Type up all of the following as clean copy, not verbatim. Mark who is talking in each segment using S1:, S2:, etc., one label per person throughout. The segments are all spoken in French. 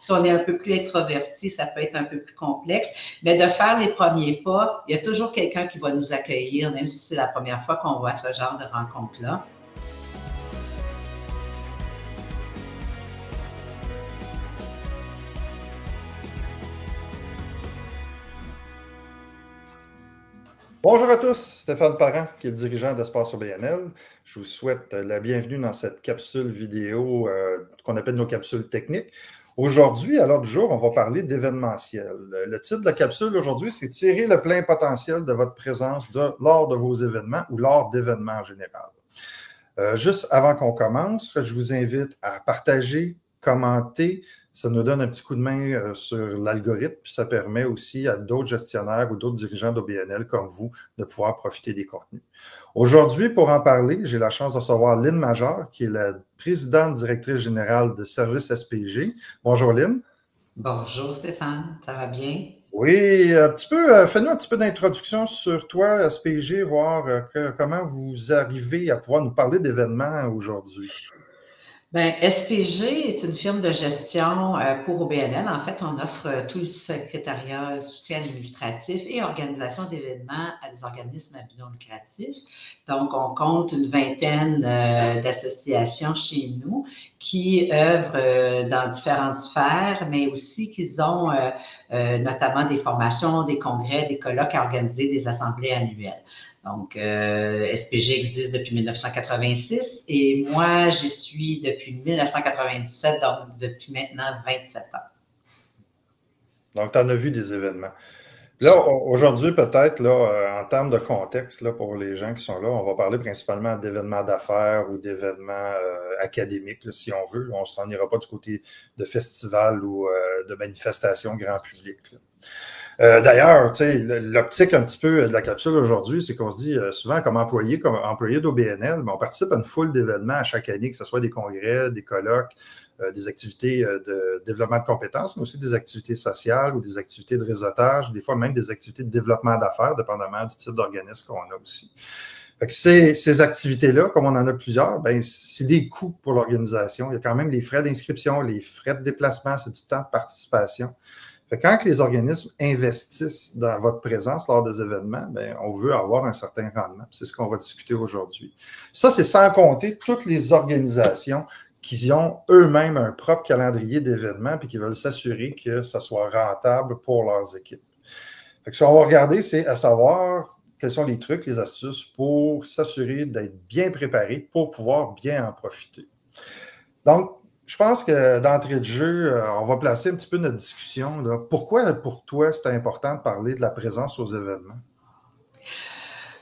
S1: Si on est un peu plus introverti, ça peut être un peu plus complexe. Mais de faire les premiers pas, il y a toujours quelqu'un qui va nous accueillir, même si c'est la première fois qu'on voit ce genre de rencontre-là.
S2: Bonjour à tous, Stéphane Parent, qui est le dirigeant d'Espace OBNL. Je vous souhaite la bienvenue dans cette capsule vidéo qu'on appelle nos capsules techniques. Aujourd'hui, à l'heure du jour, on va parler d'événementiel. Le titre de la capsule aujourd'hui, c'est « Tirer le plein potentiel de votre présence lors de vos événements ou lors d'événements en général ». Juste avant qu'on commence, je vous invite à partager, commenter. Ça nous donne un petit coup de main sur l'algorithme, puis ça permet aussi à d'autres gestionnaires ou d'autres dirigeants d'OBNL comme vous de pouvoir profiter des contenus. Aujourd'hui, pour en parler, j'ai la chance de recevoir Lynn Major, qui est la présidente directrice générale de Service SPG. Bonjour Lynn.
S1: Bonjour Stéphane, ça va bien?
S2: Oui, fais-nous un petit peu d'introduction sur toi, SPG, voir comment vous arrivez à pouvoir nous parler d'événements aujourd'hui.
S1: Bien, SPG est une firme de gestion pour OBNL. En fait, on offre tout le secrétariat, soutien administratif et organisation d'événements à des organismes à but non lucratif. Donc, on compte une vingtaine d'associations chez nous qui œuvrent dans différentes sphères, mais aussi qu'ils ont notamment des formations, des congrès, des colloques à organiser, des assemblées annuelles. Donc, SPG existe depuis 1986 et moi, j'y suis depuis 1997, donc depuis maintenant 27 ans.
S2: Donc, tu en as vu des événements. Là, aujourd'hui, peut-être, là, en termes de contexte, là, pour les gens qui sont là, on va parler principalement d'événements d'affaires ou d'événements académiques, là, si on veut. On ne s'en ira pas du côté de festivals ou de manifestations grand public, là. D'ailleurs, l'optique un petit peu de la capsule aujourd'hui, c'est qu'on se dit souvent comme employé d'OBNL, on participe à une foule d'événements à chaque année, que ce soit des congrès, des colloques, des activités de développement de compétences, mais aussi des activités sociales ou des activités de réseautage, des fois même des activités de développement d'affaires, dépendamment du type d'organisme qu'on a aussi. Fait que ces activités-là, comme on en a plusieurs, c'est des coûts pour l'organisation. Il y a quand même les frais d'inscription, les frais de déplacement, c'est du temps de participation. Fait que quand les organismes investissent dans votre présence lors des événements, on veut avoir un certain rendement. C'est ce qu'on va discuter aujourd'hui. Ça, c'est sans compter toutes les organisations qui ont eux-mêmes un propre calendrier d'événements et qui veulent s'assurer que ça soit rentable pour leurs équipes. Fait que ce qu'on va regarder, c'est à savoir quels sont les trucs, les astuces pour s'assurer d'être bien préparé pour pouvoir bien en profiter. Donc, je pense que d'entrée de jeu, on va placer un petit peu notre discussion, là. Pourquoi, pour toi, c'est important de parler de la présence aux événements?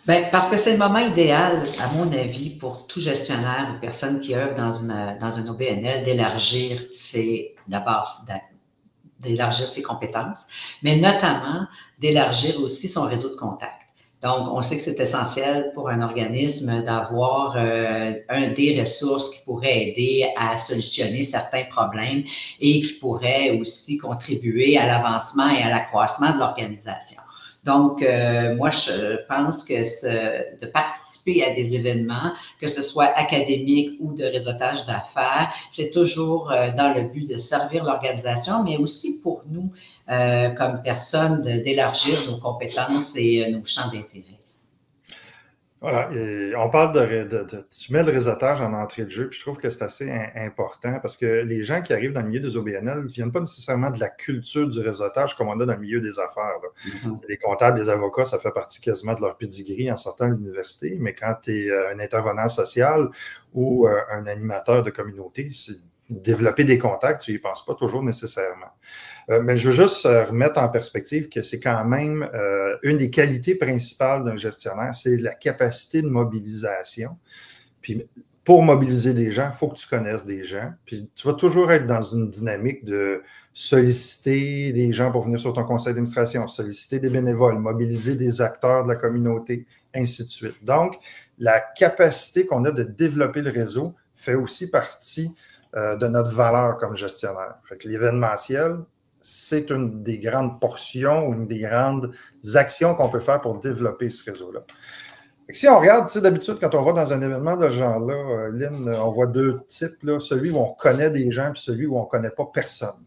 S1: Bien, parce que c'est le moment idéal, à mon avis, pour tout gestionnaire ou personne qui œuvre dans une OBNL d'élargir d'élargir ses compétences, mais notamment d'élargir aussi son réseau de contacts. Donc, on sait que c'est essentiel pour un organisme d'avoir des ressources qui pourraient aider à solutionner certains problèmes et qui pourraient aussi contribuer à l'avancement et à l'accroissement de l'organisation. Donc, moi, je pense que de participer à des événements, que ce soit académique ou de réseautage d'affaires, c'est toujours dans le but de servir l'organisation, mais aussi pour nous, comme personnes, d'élargir nos compétences et nos champs d'intérêt.
S2: Voilà, et on parle tu mets le réseautage en entrée de jeu, puis je trouve que c'est assez important parce que les gens qui arrivent dans le milieu des OBNL ne viennent pas nécessairement de la culture du réseautage comme on a dans le milieu des affaires, là. Mm-hmm. Les comptables, les avocats, ça fait partie quasiment de leur pedigree en sortant de l'université, mais quand tu es un intervenant social ou un animateur de communauté, développer des contacts, tu n'y penses pas toujours nécessairement. Mais je veux juste remettre en perspective que c'est quand même une des qualités principales d'un gestionnaire, c'est la capacité de mobilisation. Puis pour mobiliser des gens, il faut que tu connaisses des gens. Puis tu vas toujours être dans une dynamique de solliciter des gens pour venir sur ton conseil d'administration, solliciter des bénévoles, mobiliser des acteurs de la communauté, ainsi de suite. Donc, la capacité qu'on a de développer le réseau fait aussi partie de notre valeur comme gestionnaire. Fait que l'événementiel, c'est une des grandes portions ou une des grandes actions qu'on peut faire pour développer ce réseau-là. Fait que si on regarde, tu sais, d'habitude, quand on va dans un événement de ce genre-là, Lynn, on voit deux types, là, celui où on connaît des gens et celui où on ne connaît pas personne.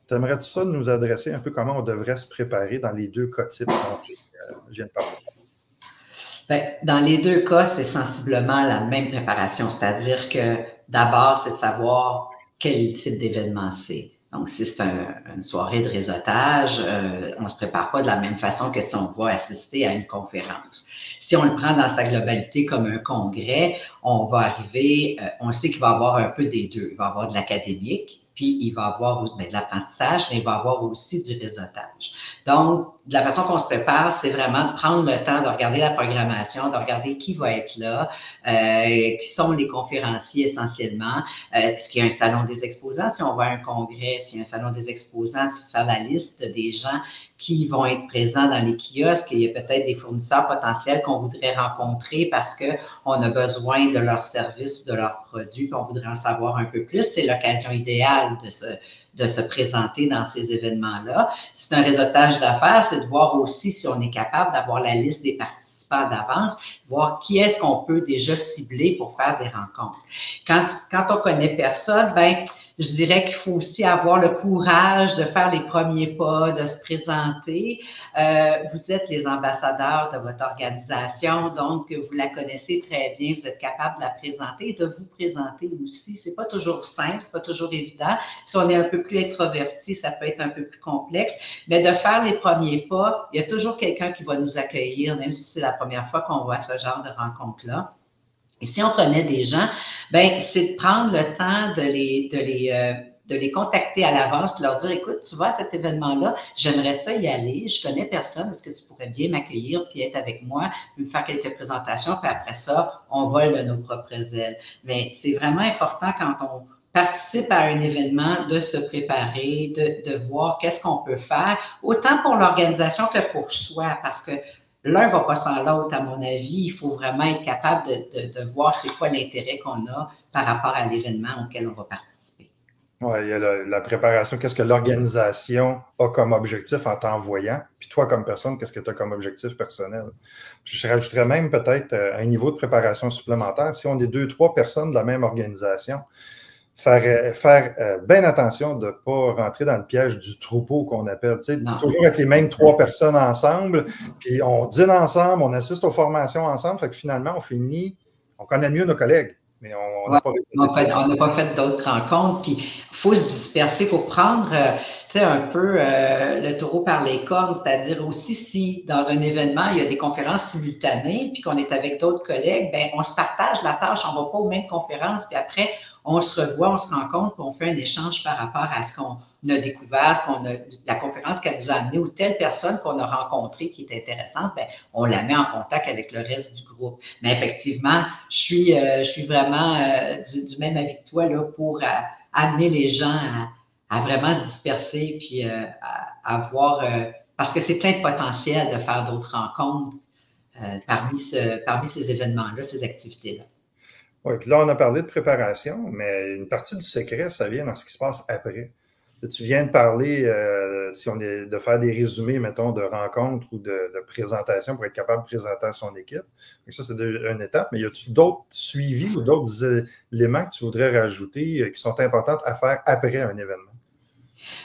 S2: T'aimerais-tu ça nous adresser un peu comment on devrait se préparer dans les deux cas types dont je viens de parler?
S1: Bien, dans les deux cas, c'est sensiblement la même préparation, c'est-à-dire que d'abord, c'est de savoir quel type d'événement c'est. Donc, si c'est une soirée de réseautage, on ne se prépare pas de la même façon que si on va assister à une conférence. Si on le prend dans sa globalité comme un congrès, on va arriver, on sait qu'il va y avoir un peu des deux. Il va y avoir de l'académique, puis il va y avoir de l'apprentissage, mais il va y avoir aussi du réseautage. Donc, de la façon qu'on se prépare, c'est vraiment de prendre le temps de regarder la programmation, de regarder qui va être là, qui sont les conférenciers essentiellement. Est-ce qu'il y a un salon des exposants? Si on va à un congrès, s'il y a un salon des exposants, de faire la liste des gens qui vont être présents dans les kiosques. Il y a peut-être des fournisseurs potentiels qu'on voudrait rencontrer parce qu'on a besoin de leurs services ou de leurs produits, puis on voudrait en savoir un peu plus. C'est l'occasion idéale de se présenter dans ces événements-là. Si c'est un réseautage d'affaires, c'est de voir aussi si on est capable d'avoir la liste des participants d'avance, voir qui est-ce qu'on peut déjà cibler pour faire des rencontres. Quand on connaît personne, ben je dirais qu'il faut aussi avoir le courage de faire les premiers pas, de se présenter. Vous êtes les ambassadeurs de votre organisation, donc vous la connaissez très bien, vous êtes capable de la présenter et de vous présenter aussi. C'est pas toujours simple, c'est pas toujours évident. Si on est un peu plus introverti, ça peut être un peu plus complexe, mais de faire les premiers pas, il y a toujours quelqu'un qui va nous accueillir, même si c'est la première fois qu'on va à ce genre de rencontre-là. Et si on connaît des gens, ben c'est de prendre le temps de les contacter à l'avance puis leur dire, écoute, tu vois, cet événement-là, j'aimerais ça y aller, je connais personne, est-ce que tu pourrais bien m'accueillir puis être avec moi, puis me faire quelques présentations, puis après ça, on vole de nos propres ailes. Mais c'est vraiment important quand on participe à un événement de se préparer, de voir qu'est-ce qu'on peut faire, autant pour l'organisation que pour soi, parce que l'un ne va pas sans l'autre, à mon avis. Il faut vraiment être capable de voir c'est quoi l'intérêt qu'on a par rapport à l'événement auquel on va participer.
S2: Oui, il y a la préparation. Qu'est-ce que l'organisation a comme objectif en t'envoyant? Puis toi, comme personne, qu'est-ce que tu as comme objectif personnel? Je rajouterais même peut-être un niveau de préparation supplémentaire. Si on est 2-3 personnes de la même organisation, faire bien attention de ne pas rentrer dans le piège du troupeau qu'on appelle. Tu sais, toujours être les mêmes 3 personnes ensemble, puis on dîne ensemble, on assiste aux formations ensemble, fait que finalement, on connaît mieux nos collègues, mais on n'a
S1: pas fait d'autres rencontres, puis il faut se disperser, il faut prendre un peu le taureau par les cornes, c'est-à-dire aussi si dans un événement, il y a des conférences simultanées, puis qu'on est avec d'autres collègues, ben on se partage la tâche, on ne va pas aux mêmes conférences, puis après, on se revoit, on se rencontre, puis on fait un échange par rapport à ce qu'on a découvert, la conférence qu'elle nous a amenée ou telle personne qu'on a rencontrée qui est intéressante, bien, on la met en contact avec le reste du groupe. Mais effectivement, je suis vraiment du même avis que toi là, pour amener les gens à vraiment se disperser puis à voir, parce que c'est plein de potentiel de faire d'autres rencontres parmi ces événements-là, ces activités-là.
S2: Oui, puis là, on a parlé de préparation, mais une partie du secret, ça vient dans ce qui se passe après. Tu viens de parler, de faire des résumés, mettons, de rencontres ou de présentations pour être capable de présenter à son équipe. Donc ça, c'est une étape, mais y a-t-il d'autres suivis ou d'autres éléments que tu voudrais rajouter qui sont importants à faire après un événement?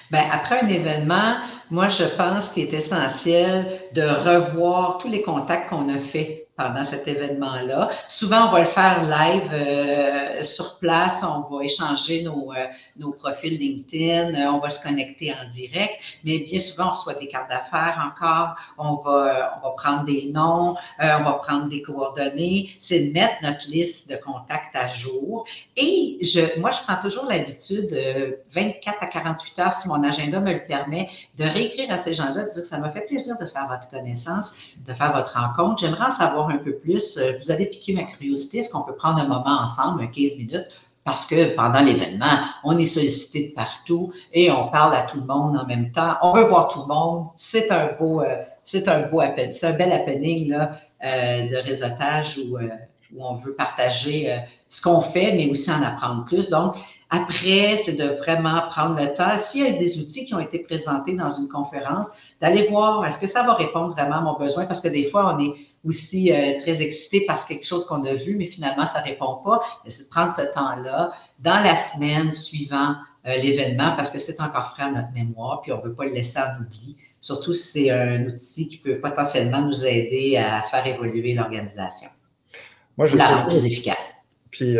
S1: Bien, après un événement, moi, je pense qu'il est essentiel de revoir tous les contacts qu'on a faits pendant cet événement-là. Souvent, on va le faire live sur place, on va échanger nos profils LinkedIn, on va se connecter en direct, mais bien souvent, on reçoit des cartes d'affaires encore, on va prendre des noms, on va prendre des coordonnées. C'est de mettre notre liste de contacts à jour. Et moi, je prends toujours l'habitude, 24 à 48 heures, si mon agenda me le permet, de réécrire à ces gens-là, de dire ça m'a fait plaisir de faire votre connaissance, de faire votre rencontre. J'aimerais en savoir un peu plus. Vous avez piqué ma curiosité. Est-ce qu'on peut prendre un moment ensemble, un 15 minutes? Parce que pendant l'événement, on est sollicité de partout et on parle à tout le monde en même temps. On veut voir tout le monde. C'est un bel happening là, de réseautage où on veut partager ce qu'on fait, mais aussi en apprendre plus. Donc, après, c'est de vraiment prendre le temps. S'il y a des outils qui ont été présentés dans une conférence, d'aller voir, est-ce que ça va répondre vraiment à mon besoin? Parce que des fois, on est aussi très excité par quelque chose qu'on a vu, mais finalement, ça ne répond pas. Mais c'est de prendre ce temps-là dans la semaine suivant l'événement parce que c'est encore frais à notre mémoire, puis on ne veut pas le laisser en oubli, surtout si c'est un outil qui peut potentiellement nous aider à faire évoluer l'organisation
S2: Moi,
S1: ou
S2: j'ai
S1: la rendre
S2: toujours...
S1: plus efficace.
S2: Puis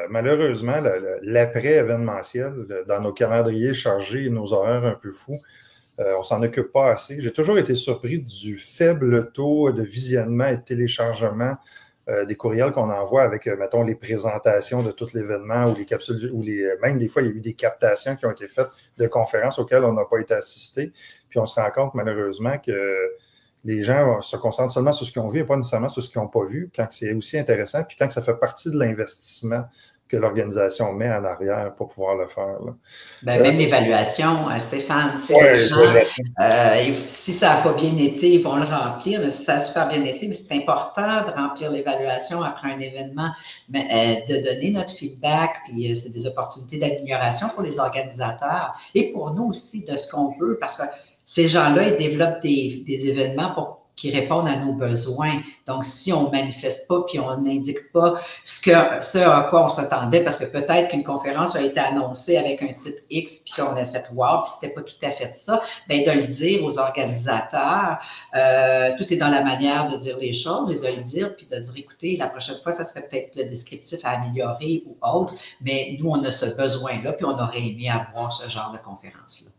S2: malheureusement, l'après-événementiel, dans nos calendriers chargés et nos horaires un peu fous, on ne s'en occupe pas assez. J'ai toujours été surpris du faible taux de visionnement et de téléchargement des courriels qu'on envoie avec, mettons, les présentations de tout l'événement ou les capsules, ou même des fois, il y a eu des captations qui ont été faites de conférences auxquelles on n'a pas été assisté. Puis on se rend compte malheureusement que les gens se concentrent seulement sur ce qu'ils ont vu et pas nécessairement sur ce qu'ils n'ont pas vu, quand c'est aussi intéressant, puis quand ça fait partie de l'investissement que l'organisation met en arrière pour pouvoir le faire.
S1: Même l'évaluation, Stéphane,
S2: ouais,
S1: les gens, si ça n'a pas bien été, ils vont le remplir, mais si ça a super bien été, mais c'est important de remplir l'évaluation après un événement, mais, de donner notre feedback, puis c'est des opportunités d'amélioration pour les organisateurs et pour nous aussi de ce qu'on veut, parce que ces gens-là, ils développent des événements qui répondent à nos besoins. Donc, si on ne manifeste pas puis on n'indique pas ce à quoi on s'attendait, parce que peut-être qu'une conférence a été annoncée avec un titre X puis qu'on a fait « wow », puis c'était pas tout à fait ça, bien, de le dire aux organisateurs, tout est dans la manière de dire les choses et de le dire, puis de dire « écoutez, la prochaine fois, ça serait peut-être le descriptif à améliorer ou autre, mais nous, on a ce besoin-là, puis on aurait aimé avoir ce genre de conférence-là. »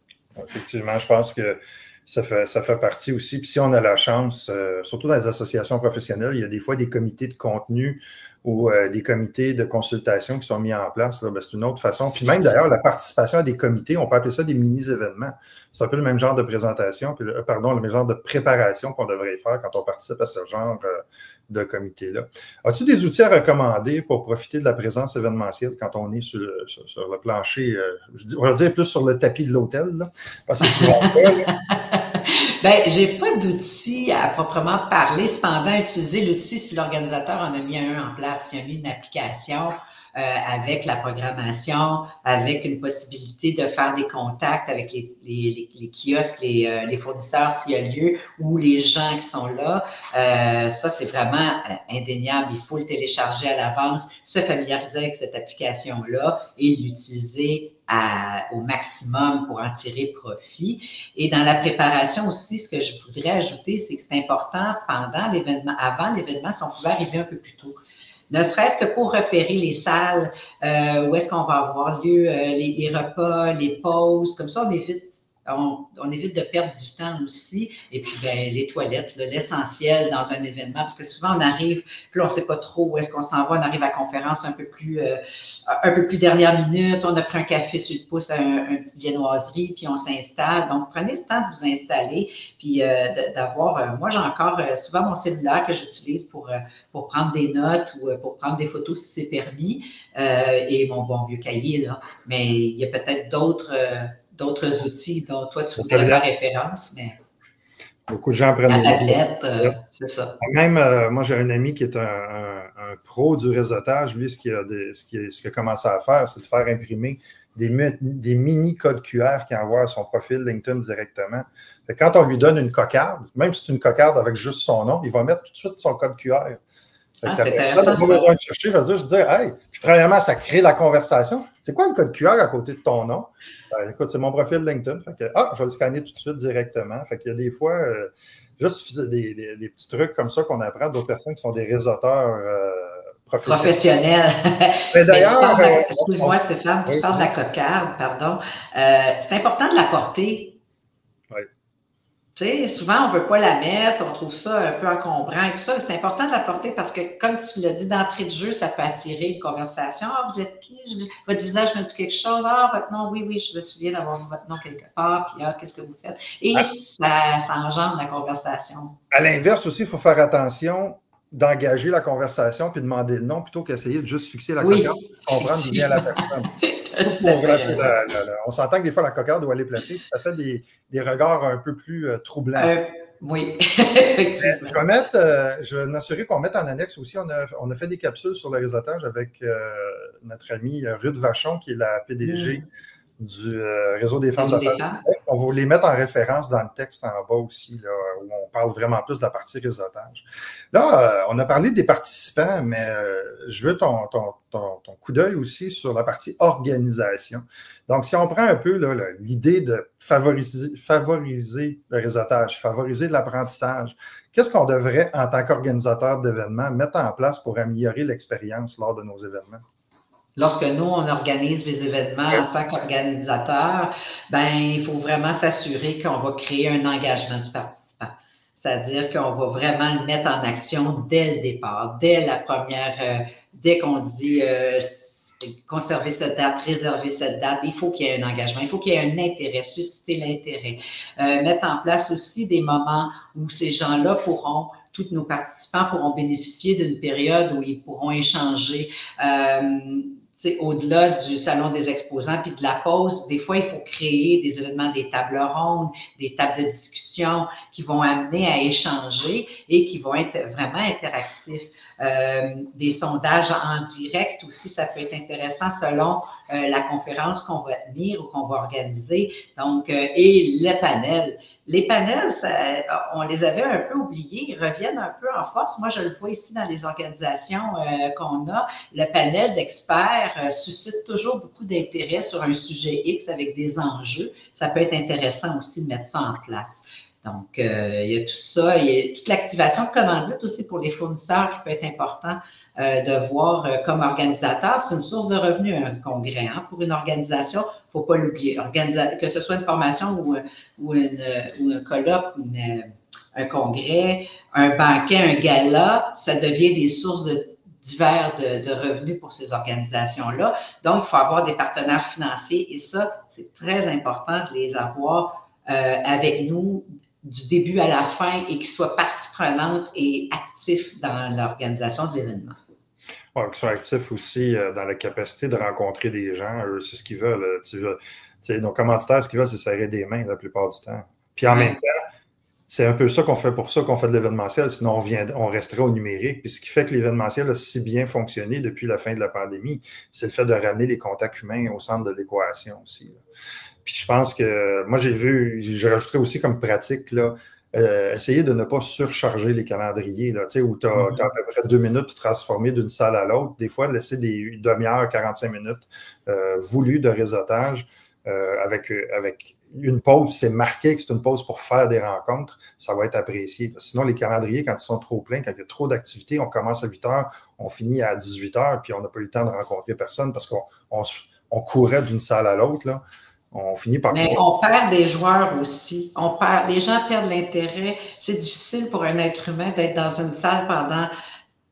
S2: Effectivement, je pense que ça fait partie aussi. Puis si on a la chance, surtout dans les associations professionnelles, il y a des fois des comités de contenu ou des comités de consultation qui sont mis en place. C'est une autre façon. Puis même d'ailleurs, la participation à des comités, on peut appeler ça des mini-événements. C'est un peu le même genre de présentation, puis, le même genre de préparation qu'on devrait faire quand on participe à ce genre de comité-là. As-tu des outils à recommander pour profiter de la présence événementielle quand on est sur le plancher, on va dire plus sur le tapis de l'hôtel, parce que c'est souvent
S1: j'ai pas d'outils à proprement parler. Cependant, utiliser l'outil si l'organisateur en a mis un en place, s'il a mis une application avec la programmation, avec une possibilité de faire des contacts avec les kiosques, les fournisseurs s'il y a lieu, ou les gens qui sont là. Ça, c'est vraiment indéniable. Il faut le télécharger à l'avance, se familiariser avec cette application-là et l'utiliser au maximum pour en tirer profit. Et dans la préparation aussi, ce que je voudrais ajouter, c'est que c'est important pendant l'événement, avant l'événement, si on pouvait arriver un peu plus tôt. Ne serait-ce que pour repérer les salles, où est-ce qu'on va avoir lieu, les repas, les pauses, comme ça, on évite de perdre du temps aussi. Et puis, les toilettes, l'essentiel dans un événement, parce que souvent, on arrive, puis on ne sait pas trop où est-ce qu'on s'en va. On arrive à la conférence un peu plus dernière minute. On a pris un café sur le pouce à une petite viennoiserie, puis on s'installe. Donc, prenez le temps de vous installer, puis d'avoir... moi, j'ai encore souvent mon cellulaire que j'utilise pour prendre des notes ou pour prendre des photos si c'est permis, et mon bon vieux cahier, là. Mais il y a peut-être d'autres outils dont toi, tu voudrais faire référence, mais
S2: beaucoup de gens prennent
S1: la tablette, c'est ça.
S2: Même, moi, j'ai un ami qui est un pro du réseautage. Lui, ce qu'il a commencé à faire, c'est de faire imprimer des mini codes QR qu'il envoie à son profil LinkedIn directement. Quand on lui donne une cocarde, même si c'est une cocarde avec juste son nom, il va mettre tout de suite son code QR. La personne n'a pas besoin de chercher, il va juste dire, hey, puis premièrement, ça crée la conversation. C'est quoi le code QR à côté de ton nom? Écoute, c'est mon profil LinkedIn. Je vais le scanner tout de suite directement. Fait qu'il y a des fois, juste des petits trucs comme ça qu'on apprend d'autres personnes qui sont des réseauteurs professionnels.
S1: Mais d'ailleurs, excuse-moi Stéphane, tu parles de la cocarde, pardon. C'est important de la porter.
S2: Oui.
S1: Tu sais, souvent, on ne veut pas la mettre, on trouve ça un peu encombrant et tout ça. C'est important de la porter parce que, comme tu l'as dit d'entrée de jeu, ça peut attirer une conversation. Ah, vous êtes qui? Votre visage me dit quelque chose. Ah, votre nom, oui, je me souviens d'avoir vu votre nom quelque part. Puis, qu'est-ce que vous faites? Et ça engendre la conversation.
S2: À l'inverse aussi, il faut faire attention d'engager la conversation puis demander le nom plutôt qu'essayer de juste fixer la cocarde pour comprendre d'où vient la personne. On s'entend que des fois, la cocarde doit aller placer. Ça fait des regards un peu plus troublants.
S1: Oui, effectivement.
S2: Je vais m'assurer qu'on mette en annexe aussi. On a fait des capsules sur le réseautage avec notre amie Ruth Vachon, qui est la PDG du Réseau des femmes d'affaires. On va vous les mettre en référence dans le texte en bas aussi, là, où parle vraiment plus de la partie réseautage. Là, on a parlé des participants, mais je veux ton coup d'œil aussi sur la partie organisation. Donc, si on prend un peu l'idée de favoriser le réseautage, favoriser l'apprentissage, qu'est-ce qu'on devrait, en tant qu'organisateur d'événements, mettre en place pour améliorer l'expérience lors de nos événements?
S1: Lorsque nous, on organise des événements en tant qu'organisateur, ben, il faut vraiment s'assurer qu'on va créer un engagement du participant. C'est-à-dire qu'on va vraiment le mettre en action dès le départ, dès la première, dès qu'on dit conserver cette date, réserver cette date, il faut qu'il y ait un engagement, il faut qu'il y ait un intérêt, susciter l'intérêt. Mettre en place aussi des moments où ces gens-là pourront, tous nos participants pourront bénéficier d'une période où ils pourront échanger. Au-delà du salon des exposants puis de la pause, des fois, il faut créer des événements, des tables rondes, des tables de discussion qui vont amener à échanger et qui vont être vraiment interactifs. Des sondages en direct aussi, ça peut être intéressant selon la conférence qu'on va tenir ou qu'on va organiser. Donc, et le panel. Les panels, on les avait un peu oubliés, ils reviennent un peu en force. Moi, je le vois ici dans les organisations qu'on a. Le panel d'experts suscite toujours beaucoup d'intérêt sur un sujet X avec des enjeux. Ça peut être intéressant aussi de mettre ça en place. Donc, il y a tout ça. Il y a toute l'activation de commandite aussi pour les fournisseurs qui peut être important de voir comme organisateur. C'est une source de revenus, un congrès. Hein. Pour une organisation, il ne faut pas l'oublier. Que ce soit une formation ou un colloque ou un congrès, un banquet, un gala, ça devient des sources divers de revenus pour ces organisations-là. Donc, il faut avoir des partenaires financiers et ça, c'est très important de les avoir avec nous du début à la fin et qu'ils soient partie prenante et actifs dans l'organisation de l'événement.
S2: Ouais, qu'ils soient actifs aussi dans la capacité de rencontrer des gens. Eux, c'est ce qu'ils veulent. Nos commanditaires, ce qu'ils veulent, c'est serrer des mains la plupart du temps. Puis en même temps, c'est un peu ça qu'on fait pour ça qu'on fait de l'événementiel, sinon on resterait au numérique. Puis ce qui fait que l'événementiel a si bien fonctionné depuis la fin de la pandémie, c'est le fait de ramener les contacts humains au centre de l'équation aussi. Là. Puis je pense que, moi je rajouterais aussi comme pratique, là, essayer de ne pas surcharger les calendriers, là, où tu as à peu près 2 minutes pour transformer d'une salle à l'autre. Des fois, laisser des demi-heures, 45 minutes voulues de réseautage avec une pause, c'est marqué que c'est une pause pour faire des rencontres, ça va être apprécié. Sinon, les calendriers, quand ils sont trop pleins, quand il y a trop d'activités, on commence à 8 heures, on finit à 18 heures, puis on n'a pas eu le temps de rencontrer personne parce qu'on courait d'une salle à l'autre, là. On finit par...
S1: Mais on perd des joueurs aussi. Les gens perdent l'intérêt. C'est difficile pour un être humain d'être dans une salle pendant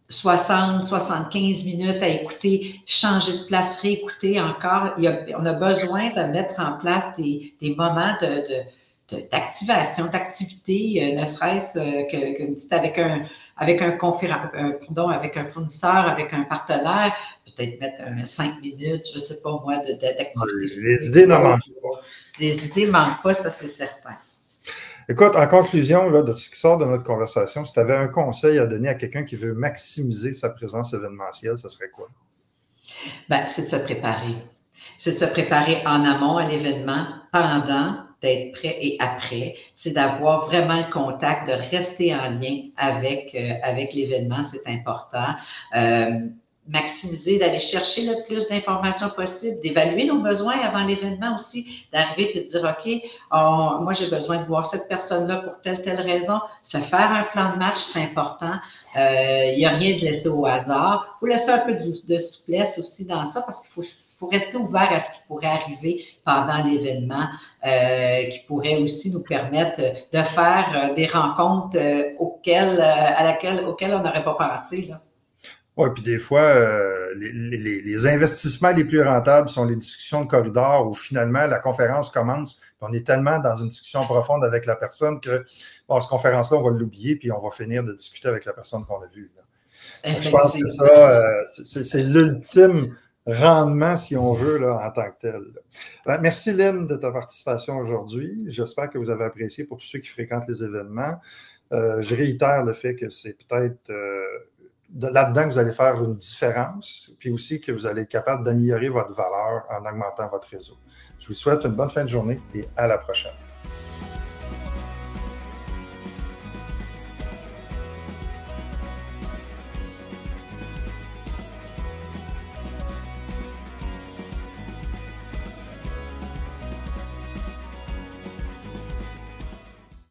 S1: 60, 75 minutes à écouter, changer de place, réécouter encore. On a besoin de mettre en place des moments d'activation, d'activité, ne serait-ce avec un fournisseur, avec un partenaire, peut-être mettre 5 minutes, je ne sais pas moi, d'activité.
S2: Les idées n'en manquent pas.
S1: Les idées ne manquent pas, ça c'est certain.
S2: Écoute, en conclusion là, de ce qui sort de notre conversation, si tu avais un conseil à donner à quelqu'un qui veut maximiser sa présence événementielle, ce serait quoi?
S1: Ben, c'est de se préparer. C'est de se préparer en amont à l'événement, pendant, d'être prêt et après. C'est d'avoir vraiment le contact, de rester en lien avec l'événement, c'est important. Maximiser, d'aller chercher le plus d'informations possible, d'évaluer nos besoins avant l'événement aussi, d'arriver et de dire, OK, moi j'ai besoin de voir cette personne-là pour telle raison, se faire un plan de marche, c'est important. Il n'y a rien de laisser au hasard. Il faut laisser un peu de souplesse aussi dans ça parce qu'il faut rester ouvert à ce qui pourrait arriver pendant l'événement, qui pourrait aussi nous permettre de faire des rencontres auxquelles on n'aurait pas pensé, là.
S2: Oui, puis des fois, les investissements les plus rentables sont les discussions de corridor où finalement la conférence commence, puis on est tellement dans une discussion profonde avec la personne que cette conférence-là, on va l'oublier, puis on va finir de discuter avec la personne qu'on a vue. Je pense que ça, c'est l'ultime rendement, si on veut, là, en tant que tel. Merci, Lynn, de ta participation aujourd'hui. J'espère que vous avez apprécié pour tous ceux qui fréquentent les événements. Je réitère le fait que c'est peut-être... là-dedans que vous allez faire une différence, puis aussi que vous allez être capable d'améliorer votre valeur en augmentant votre réseau. Je vous souhaite une bonne fin de journée et à la prochaine.